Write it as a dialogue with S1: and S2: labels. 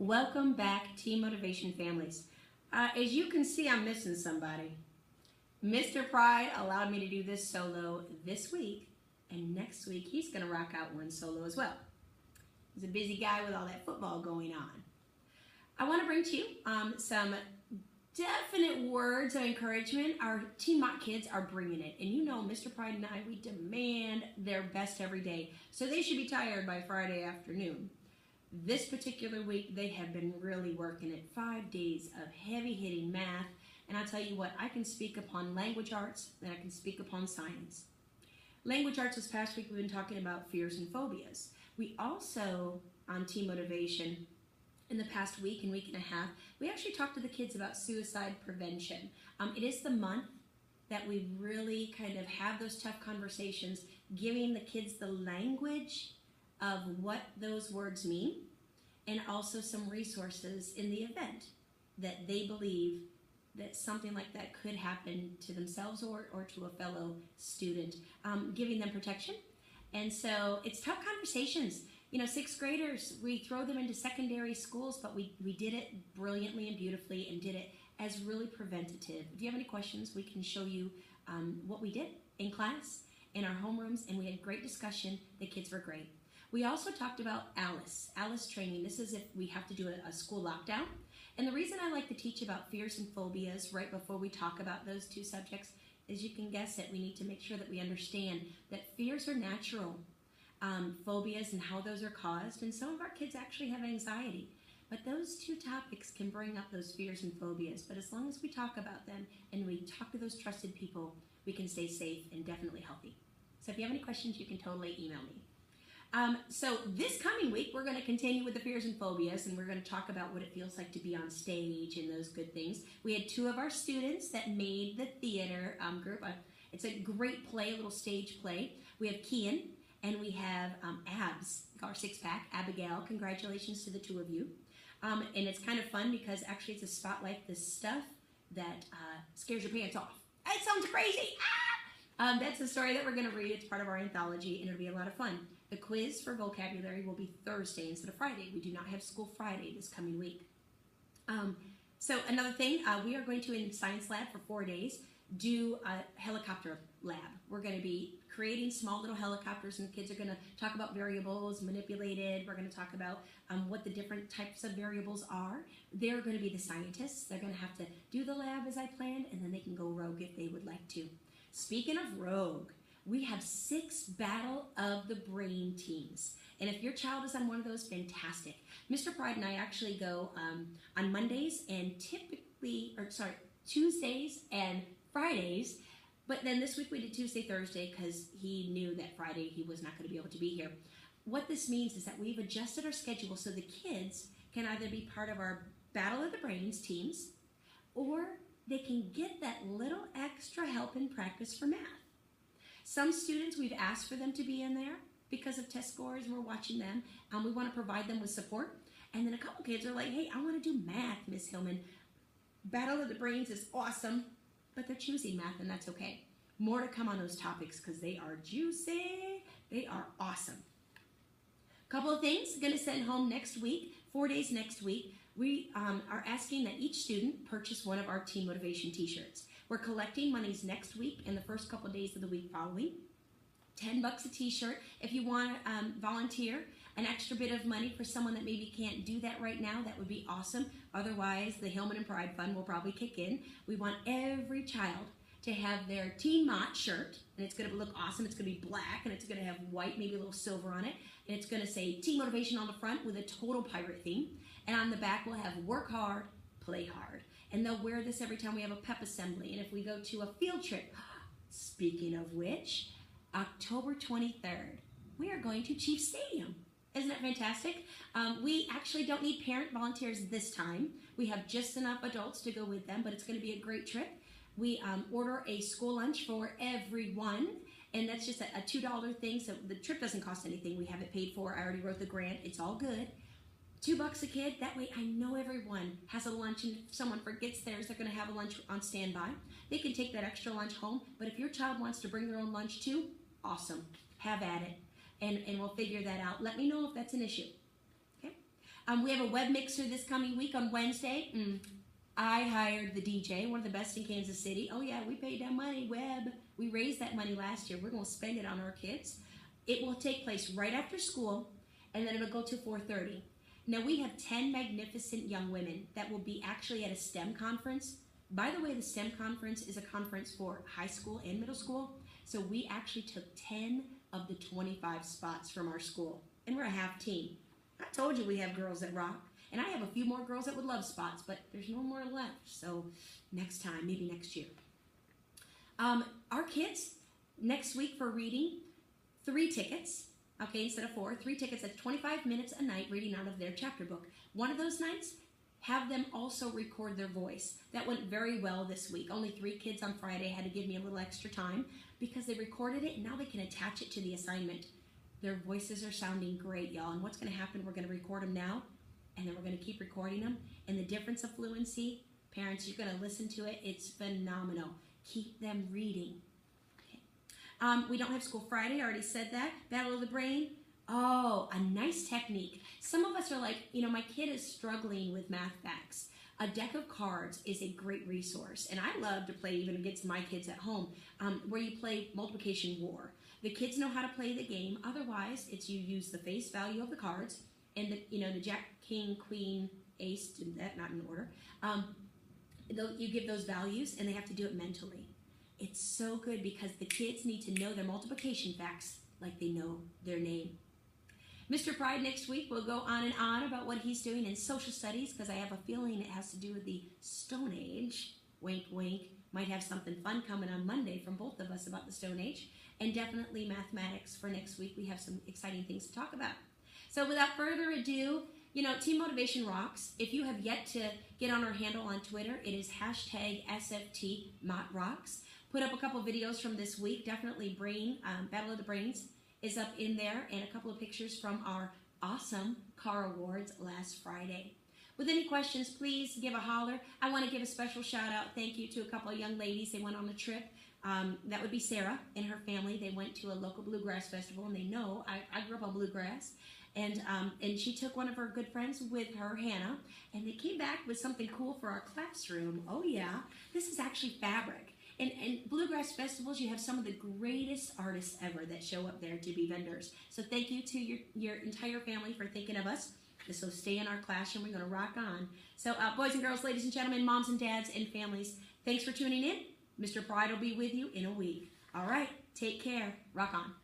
S1: Welcome back, Team Motivation families. As you can see, I'm missing somebody. Mr. Pride allowed me to do this solo this week, and next week he's going to rock out one solo as well. He's a busy guy with all that football going on. I want to bring to you some definite words of encouragement. Our Team Mott kids are bringing it, and you know Mr. Pride and I, we demand their best every day, so they should be tired by Friday afternoon. This particular week, they have been really working it. 5 days of heavy-hitting math. And I'll tell you what, I can speak upon language arts and I can speak upon science. Language arts this past week, we've been talking about fears and phobias. We also, on Team Motivation, in the past week and a half, we actually talked to the kids about suicide prevention. It is the month that we really kind of have those tough conversations, giving the kids the language of what those words mean, and also some resources in the event that they believe that something like that could happen to themselves or to a fellow student, giving them protection. And so it's tough conversations. You know, sixth graders, we throw them into secondary schools, but we did it brilliantly and beautifully and did it as really preventative. If you have any questions, we can show you what we did in class, in our homerooms, and we had great discussion. The kids were great. We also talked about Alice training. This is if we have to do a school lockdown. And the reason I like to teach about fears and phobias right before we talk about those two subjects is you can guess it. We need to make sure that we understand that fears are natural, phobias and how those are caused. And some of our kids actually have anxiety. But those two topics can bring up those fears and phobias. But as long as we talk about them and we talk to those trusted people, we can stay safe and definitely healthy. So if you have any questions, you can totally email me. So this coming week, we're going to continue with the fears and phobias, and we're going to talk about what it feels like to be on stage and those good things. We had 2 of our students that made the theater group. It's a great play, a little stage play. We have Kian, and we have Abs, our 6-pack, Abigail. Congratulations to the 2 of you. And it's kind of fun because actually it's a spotlight, the stuff that scares your pants off. It sounds crazy. That's the story that we're going to read. It's part of our anthology, and it'll be a lot of fun. The quiz for vocabulary will be Thursday instead of Friday. We do not have school Friday this coming week. So another thing, we are going to, in science lab for 4 days, do a helicopter lab. We're going to be creating small little helicopters, and the kids are going to talk about variables, manipulated. We're going to talk about what the different types of variables are. They're going to be the scientists. They're going to have to do the lab as I planned, and then they can go rogue if they would like to. Speaking of rogue, we have 6 Battle of the Brain teams. And if your child is on one of those, fantastic. Mr. Pride and I actually go on Mondays and Tuesdays and Fridays. But then this week we did Tuesday, Thursday because he knew that Friday he was not going to be able to be here. What this means is that we've adjusted our schedule so the kids can either be part of our Battle of the Brains teams or they can get that little extra help and practice for math. Some students, we've asked for them to be in there because of test scores. We're watching them. We want to provide them with support. And then a couple kids are like, hey, I want to do math, Miss Hillman. Battle of the Brains is awesome, but they're choosing math, and that's okay. More to come on those topics because they are juicy. They are awesome. Couple of things, going to send home next week, 4 days next week. We are asking that each student purchase one of our Team Motivation t-shirts. We're collecting monies next week and the first couple of days of the week following. $10 a t-shirt. If you want to volunteer an extra bit of money for someone that maybe can't do that right now, that would be awesome. Otherwise, the Hillman and Pride Fund will probably kick in. We want every child to have their Team Mott shirt, and it's going to look awesome. It's going to be black, and it's going to have white, maybe a little silver on it, and it's going to say Team Motivation on the front with a total pirate theme, and on the back we'll have work hard, play hard, and they'll wear this every time we have a pep assembly, and if we go to a field trip, speaking of which, October 23rd, we are going to Chief Stadium. Isn't that fantastic? We actually don't need parent volunteers this time. We have just enough adults to go with them, but it's going to be a great trip. We order a school lunch for everyone, and that's just a $2 thing, so the trip doesn't cost anything. We have it paid for. I already wrote the grant. It's all good. $2 a kid. That way I know everyone has a lunch, and if someone forgets theirs, they're going to have a lunch on standby. They can take that extra lunch home, but if your child wants to bring their own lunch too, awesome. Have at it, and we'll figure that out. Let me know if that's an issue. Okay. We have a web mixer this coming week on Wednesday. I hired the DJ, one of the best in Kansas City. Oh yeah, we paid that money, web. We raised that money last year. We're going to spend it on our kids. It will take place right after school, and then it'll go to 4:30. Now we have 10 magnificent young women that will be actually at a STEM conference. By the way, the STEM conference is a conference for high school and middle school. So we actually took 10 of the 25 spots from our school, and we're a half team. I told you we have girls that rock, and I have a few more girls that would love spots, but there's no more left. So next time, maybe next year. Our kids, next week for reading, 3 tickets, okay, instead of 4, 3 tickets at 25 minutes a night reading out of their chapter book. One of those nights, have them also record their voice. That went very well this week. Only 3 kids on Friday had to give me a little extra time because they recorded it and now they can attach it to the assignment. Their voices are sounding great, y'all. And what's going to happen, we're going to record them now and then we're going to keep recording them. And the difference of fluency, parents, you're going to listen to it. It's phenomenal. Keep them reading. Okay. We don't have school Friday. I already said that. Battle of the Brain. Oh, a nice technique. Some of us are like, my kid is struggling with math facts. A deck of cards is a great resource, and I love to play even against my kids at home, where you play multiplication war. The kids know how to play the game. Otherwise, it's you use the face value of the cards, and the Jack, King, Queen, Ace, that not in order. You give those values, and they have to do it mentally. It's so good because the kids need to know their multiplication facts like they know their name. Mr. Pride next week will go on and on about what he's doing in social studies because I have a feeling it has to do with the Stone Age. Wink, wink. Might have something fun coming on Monday from both of us about the Stone Age. And definitely mathematics for next week. We have some exciting things to talk about. So without further ado, Team Motivation rocks. If you have yet to get on our handle on Twitter, it is #SFTMotRocks. Put up a couple videos from this week. Definitely Battle of the Brains is up in there, and a couple of pictures from our awesome car awards last Friday. With any questions, please give a holler. I want to give a special shout out, thank you to a couple of young ladies. They went on a trip. That would be Sarah and her family. They went to a local bluegrass festival, and they know I grew up on bluegrass. And she took one of her good friends with her, Hannah, and they came back with something cool for our classroom. Oh yeah, this is actually fabric. And bluegrass festivals, you have some of the greatest artists ever that show up there to be vendors. So thank you to your entire family for thinking of us. So stay in our classroom. We're going to rock on. So boys and girls, ladies and gentlemen, moms and dads and families, thanks for tuning in. Mr. Pride will be with you in a week. All right, take care. Rock on.